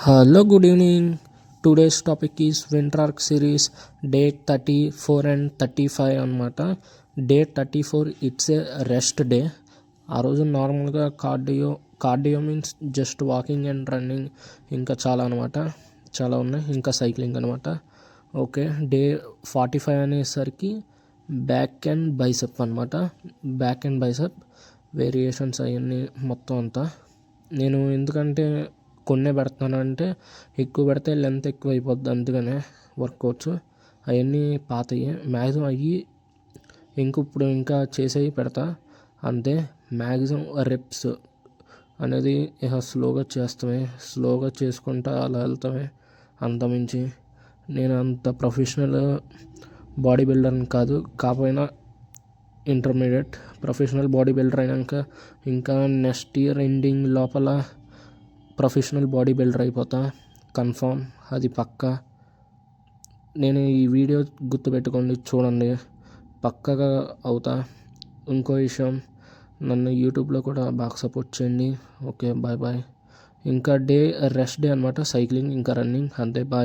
Hello, good evening. Today's topic is Winter series day 34 and 35 అనమాట. Day 34 it's a rest day. ఆ రోజు నార్మల్గా cardio means just walking and running, ఇంకా చాలా అనమాట, చాలా ఉన్నాయి, ఇంకా సైక్లింగ్ అనమాట. ఓకే, డే 45 అనేసరికి బ్యాక్ అండ్ బైసెప్ అనమాట. బ్యాక్ అండ్ బైసెప్ వేరియేషన్స్ అవన్నీ మొత్తం అంతా. నేను ఎందుకంటే కొన్నే పెడుతున్నాను అంటే ఎక్కువ పెడితే లెంత్ ఎక్కువ అయిపోద్ది, అందుకనే వర్కౌట్స్ అవన్నీ పాతవి మ్యాక్సిమం అయ్యి ఇప్పుడు ఇంకా చేసేవి పెడతా అంతే. మ్యాక్సిమం రెప్స్ అనేది ఇక స్లోగా చేసుకుంటా అలా వెళ్తామే. అంతమించి నేను అంత ప్రొఫెషనల్ బాడీ బిల్డర్ని కాదు, కాకపోయినా ఇంటర్మీడియట్. ప్రొఫెషనల్ బాడీ బిల్డర్ అయినాక ఇంకా నెక్స్ట్ ఇయర్ ఎండింగ్ లోపల ప్రొఫెషనల్ బాడీ బిల్డర్ అయిపోతా, కన్ఫామ్, అది పక్కా. నేను ఈ వీడియో గుర్తుపెట్టుకోండి, చూడండి, పక్కగా అవుతా. ఇంకో విషయం, నన్ను యూట్యూబ్లో కూడా బాగా సపోర్ట్ చేయండి. Okay, bye bye. ఇంకా రెస్ట్ డే అనమాట, సైక్లింగ్ ఇంకా రన్నింగ్, అంతే, బాయ్.